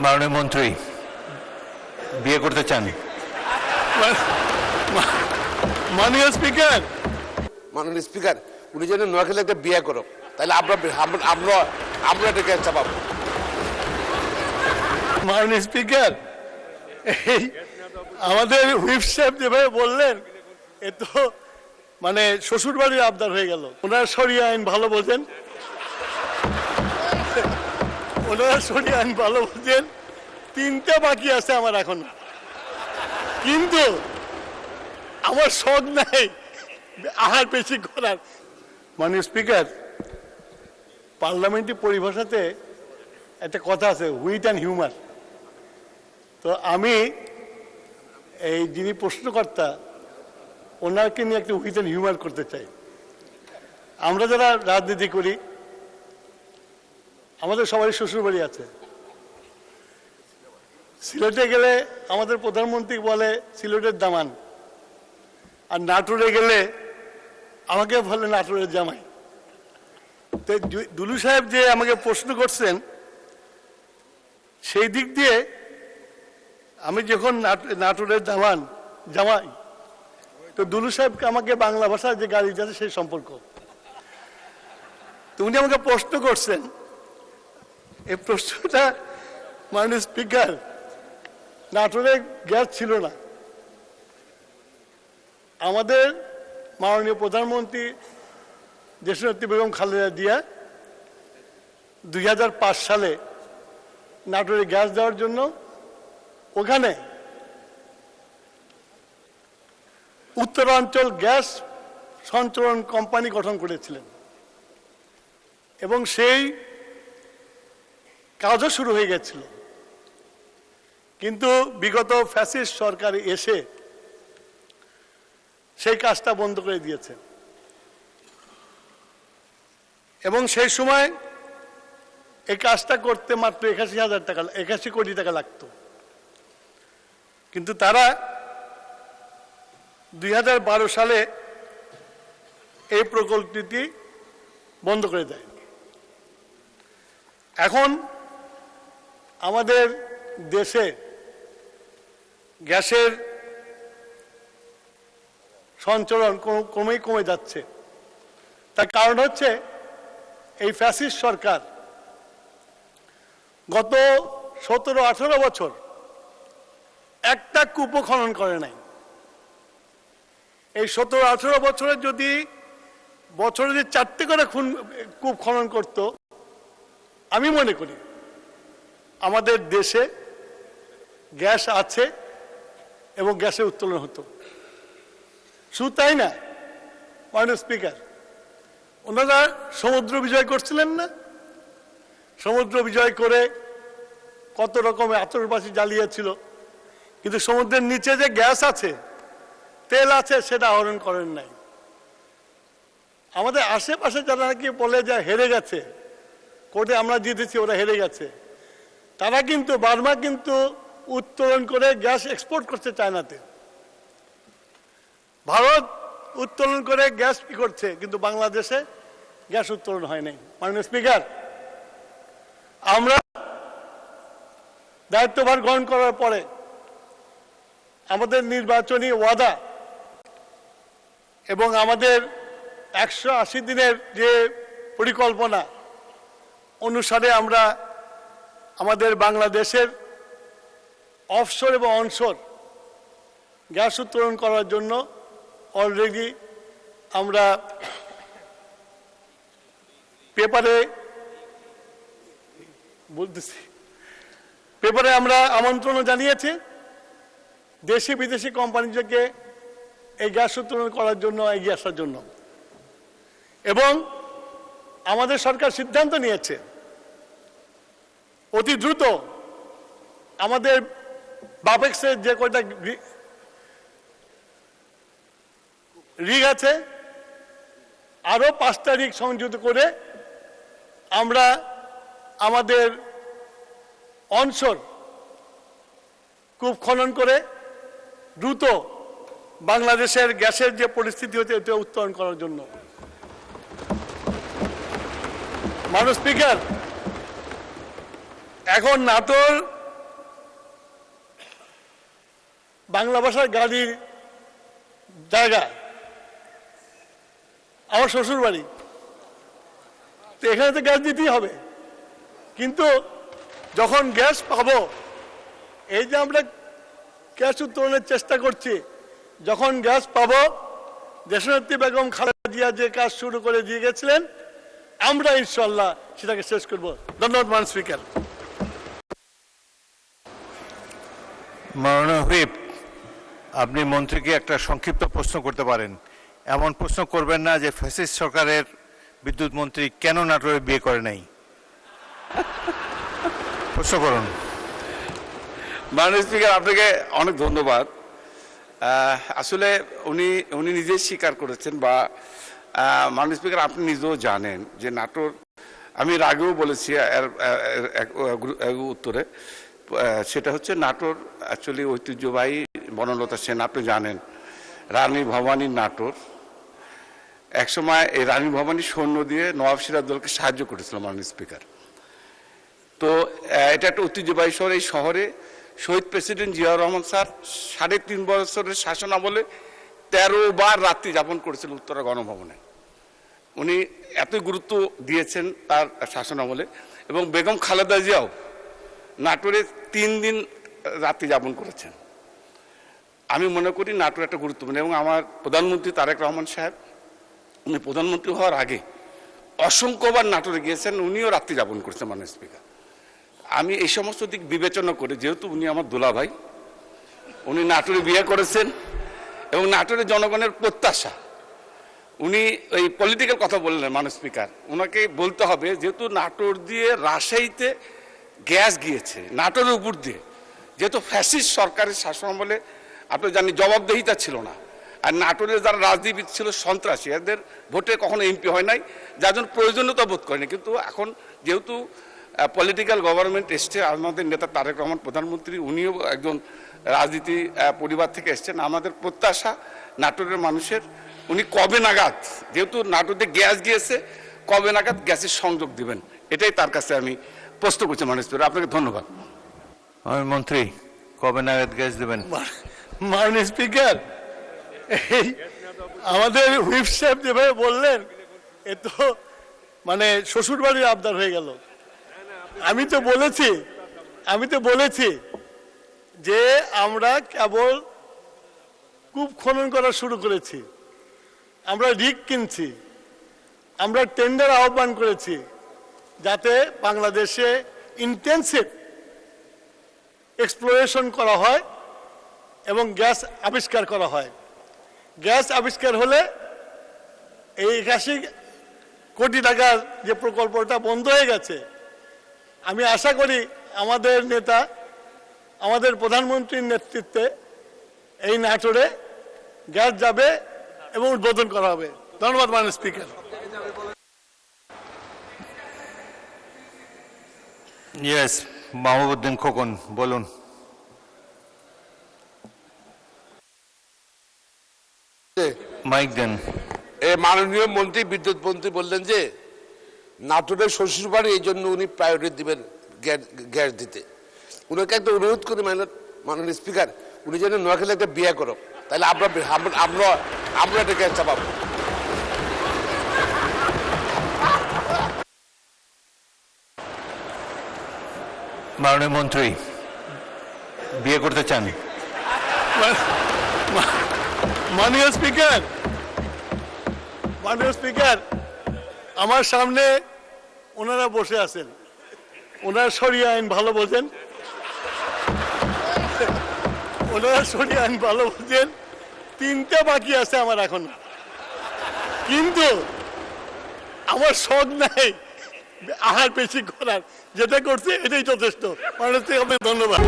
মাননীয় মন্ত্রী বিয়ে করতে চান? মাননীয় স্পিকার, মাননীয় স্পিকার, উনি যেন নোয়াখালী একটা বিয়ে করো, তাহলে আমরা এটাকে আচ্ছা পাবো। মাননীয় স্পিকার, এই আমাদের হুইপ সাহেব যেভাবে বললেন এ তো মানে শ্বশুর বাড়ির আবদার হয়ে গেল। ওনারা শরিয়া আইন ভালো বোঝেন, ওনারা শরিয়া আইন ভালো বোঝেন। 3টা বাকি আছে আমার এখন, কিন্তু আমার শখ নাই আহার বেশি করার। মাননীয় স্পিকার, পার্লামেন্টের পরিভাষাতে একটা কথা আছে, হুইট অ্যান্ড হিউমার। তো আমি এই যিনি প্রশ্নকর্তা ওনাকে নিয়ে একটা হুইট অ্যান্ড হিউমার করতে চাই। আমরা যারা রাজনীতি করি আমাদের সবারই শ্বশুরবাড়ি আছে। সিলেটে গেলে আমাদের প্রধানমন্ত্রী বলে সিলেটের দামান, আর নাটোরে গেলে আমাকে বলে নাটোরের জামাই। তো দুলু সাহেব যে আমাকে প্রশ্ন করছেন সেই দিক দিয়ে আমি যখন নাটোরের জামাই, তো দুলু সাহেবকে আমাকে বাংলা ভাষায় যে গাড়ি যাচ্ছে সেই সম্পর্ক। তো উনি আমাকে প্রশ্ন করছেন, এই প্রশ্নটা মাননীয় স্পিকার, নাটোরে গ্যাস ছিল না। আমাদের মাননীয় প্রধানমন্ত্রী দেশনেত্রী বেগম খালেদা জিয়া 2005 সালে নাটোরে গ্যাস দেওয়ার জন্য ওখানে উত্তরাঞ্চল গ্যাস সঞ্চালন কোম্পানি গঠন করেছিলেন এবং সেই কাজও শুরু হয়ে গেছিল। কিন্তু বিগত ফ্যাসিস্ট সরকার এসে সেই কাজটা বন্ধ করে দিয়েছে এবং সেই সময় এই কাজটা করতে মাত্র 81 কোটি টাকা লাগতো। কিন্তু তারা 2012 সালে এই প্রকল্পটি বন্ধ করে দেয়। এখন আমাদের দেশে গ্যাসের সঞ্চালন ক্রমেই কমে যাচ্ছে। তার কারণ হচ্ছে এই ফ্যাসিস্ট সরকার গত 17-18 বছর একটা কূপও খনন করে নাই। এই 17-18 বছরে যদি বছরে 4টে করে কূপ খনন করত, আমি মনে করি আমাদের দেশে গ্যাস আছে এবং গ্যাসের উত্তোলন হতো। শুধু তাই না, মাননীয় স্পিকার, ওনারা সমুদ্র বিজয় করছিলেন না? সমুদ্র বিজয় করে কত রকমের আতশবাজি জ্বালিয়েছিল, কিন্তু সমুদ্রের নিচে যে গ্যাস আছে, তেল আছে, সেটা আহরণ করেন নাই। আমাদের আশেপাশে যারা নাকি বলে যে হেরে গেছে, কোর্টে আমরা জিতেছি, ওরা হেরে গেছে, তারা কিন্তু বার্মা কিন্তু উত্তোলন করে গ্যাস এক্সপোর্ট করছে চায়নাতে। ভারত উত্তোলন করে গ্যাস কি করছে, কিন্তু বাংলাদেশে গ্যাস উত্তোলন হয় নাই। মাননীয় স্পিকার, আমরা দায়িত্বভার গ্রহণ করার পরে আমাদের নির্বাচনী ওয়াদা এবং আমাদের 180 দিনের যে পরিকল্পনা অনুসারে আমরা আমাদের বাংলাদেশের অফশোর এবং অনশোর গ্যাস উত্তোলন করার জন্য অলরেডি আমরা পেপারে আমরা আমন্ত্রণও জানিয়েছি দেশি বিদেশি কোম্পানিদেরকে এই গ্যাস উত্তোলন করার জন্য এগিয়ে আসার জন্য। এবং আমাদের সরকার সিদ্ধান্ত নিয়েছে অতি দ্রুত আমাদের বাপেক্সের যে কয়টা রিগ আছে আরো 5টা রিগ সংযুক্ত করে আমরা আমাদের অনশোর কূপ খনন করে দ্রুত বাংলাদেশের গ্যাসের যে পরিস্থিতি হচ্ছে এটা উত্তোলন করার জন্য। মাননীয় স্পিকার, এখন নাটোর বাংলা ভাষার গাড়ির জায়গা আমার শ্বশুর বাড়ি, তো এখানে তো গ্যাস দিতেই হবে। কিন্তু যখন গ্যাস পাবো, এই যে আমরা গ্যাস উত্তোলনের চেষ্টা করছি, যখন গ্যাস পাবো, দেশনেত্রী বেগম খালেদা জিয়া যে কাজ শুরু করে দিয়ে গেছিলেন, আমরা ইনশাল্লাহ সেটাকে শেষ করব। ধন্যবাদ মাননীয় স্পিকার। মাননীয় হুইপ, আপনি মন্ত্রীকে একটা সংক্ষিপ্ত প্রশ্ন করতে পারেন। এমন প্রশ্ন করবেন না যে ফ্যাসিস্ট সরকারের বিদ্যুৎ মন্ত্রী কেন নাটোরে বিয়ে করে নাই। প্রশ্ন করুন। মাননীয় স্পিকার, আপনাকে অনেক ধন্যবাদ। আসলে উনি নিজেই স্বীকার করেছেন, বা মাননীয় স্পিকার আপনি নিজেও জানেন যে নাটোর, আমি এর আগেও বলেছি উত্তরে, সেটা হচ্ছে নাটোর অ্যাকচুয়ালি ঐতিহ্যবাহী বনলতা সেন, আপনি জানেন রানী ভবানীর নাটোর। একসময় এই রানী ভবানী সৈন্য দিয়ে নওয়াব সিরাজদৌলকে সাহায্য করেছিল মাননীয় স্পিকার। তো এটা একটা ঐতিহ্যবাহী শহর। এই শহরে শহীদ প্রেসিডেন্ট জিয়াউর রহমান স্যার 3.5 বছরের শাসন আমলে 13 বার রাত্রি যাপন করেছিল উত্তরা গণভবনে। উনি এতই গুরুত্ব দিয়েছেন তার শাসন আমলে। এবং বেগম খালেদা জিয়াও নাটোরে 3 দিন রাত্রি যাপন করেছেন। আমি মনে করি নাটোর একটা গুরুত্বপূর্ণ। এবং আমার প্রধানমন্ত্রী তারেক রহমান সাহেব, উনি প্রধানমন্ত্রী হওয়ার আগে অসংখ্যবার নাটোরে গিয়েছেন, উনিও রাত্রি যাপন করেছেন মাননীয় স্পিকার। আমি এই সমস্ত দিক বিবেচনা করে, যেহেতু উনি আমার দোলা ভাই, উনি নাটোরে বিয়ে করেছেন এবং নাটোরের জনগণের প্রত্যাশা, উনি ওই পলিটিক্যাল কথা বললেন মাননীয় স্পিকার, ওনাকে বলতে হবে যেহেতু নাটোর দিয়ে রাজশাহীতে গ্যাস গিয়েছে, নাটোরের উপর দিয়ে, যেহেতু ফ্যাসিস্ট সরকারের শাসন আমলে আপনি জানি জবাবদিহিতা ছিল না, আর নাটোরের যারা রাজনীতিবিদ ছিল সন্ত্রাসী, এদের ভোটে কখনো এমপি হয় নাই, যার জন্য প্রয়োজনীয়তা বোধ করেনি। কিন্তু এখন যেহেতু পলিটিক্যাল গভর্নমেন্ট এসছে, আমাদের নেতা তারেক রহমান প্রধানমন্ত্রী, উনিও একজন রাজনীতি পরিবার থেকে এসছেন, আমাদের প্রত্যাশা নাটোরের মানুষের, উনি কবে নাগাদ, যেহেতু নাটোরে গ্যাস গিয়েছে, কবে নাগাদ গ্যাসের সংযোগ দিবেন, এটাই তার কাছে আমি প্রশ্ন করছি মাননীয় স্পিকার। আপনাকে ধন্যবাদ। মন্ত্রী, কবে নাগাদ গ্যাস দেবেন? মাননীয় স্পিকার, এই আমাদের হুইপ সাহেব যেভাবে বললেন, এ তো মানে শ্বশুর বাড়ির আবদার হয়ে গেল। আমি তো বলেছি যে আমরা কেবল কূপ খনন করা শুরু করেছি, আমরা রিগ কিনছি, আমরা টেন্ডার আহ্বান করেছি, যাতে বাংলাদেশে ইন্টেন্সিভ এক্সপ্লোরেশন করা হয় এবং গ্যাস আবিষ্কার করা হয়। গ্যাস আবিষ্কার হলে এই 81 কোটি টাকার যে প্রকল্পটা বন্ধ হয়ে গেছে, আমি আশা করি আমাদের নেতা, আমাদের প্রধানমন্ত্রীর নেতৃত্বে এই নাটোরে গ্যাস যাবে এবং উদ্বোধন করা হবে। ধন্যবাদ মাননীয় স্পিকার। ইয়েস, মাহবুবউদ্দিন খোকন, বলুন। মাইক দেন। মাননীয় মন্ত্রী, বিদ্যুৎ মন্ত্রী বললেন যে নাটোরের শ্বশুর বাড়ি, এই জন্য উনি প্রায়োরিটি দিবেন গ্যাস দিতে। উনাকে একটা অনুরোধ করি মাননীয় স্পিকার, উনি যেন নোয়াখালী একটা বিয়ে করো, তাহলে আমরা একটা গ্যাসটা পাবো। মাননীয় মন্ত্রী, বিয়ে করতে চান? মাননীয় স্পিকার, আমার সামনে ওনারা বসে আছেন, ওনারা শরিয়া আইন ভালো বোঝেন, তিনটা বাকি আছে আমার এখন, কিন্তু আমার শখ নাই আহার বেশি করার, যেটা করছে এটাই যথেষ্ট। মানুষকে ধন্যবাদ।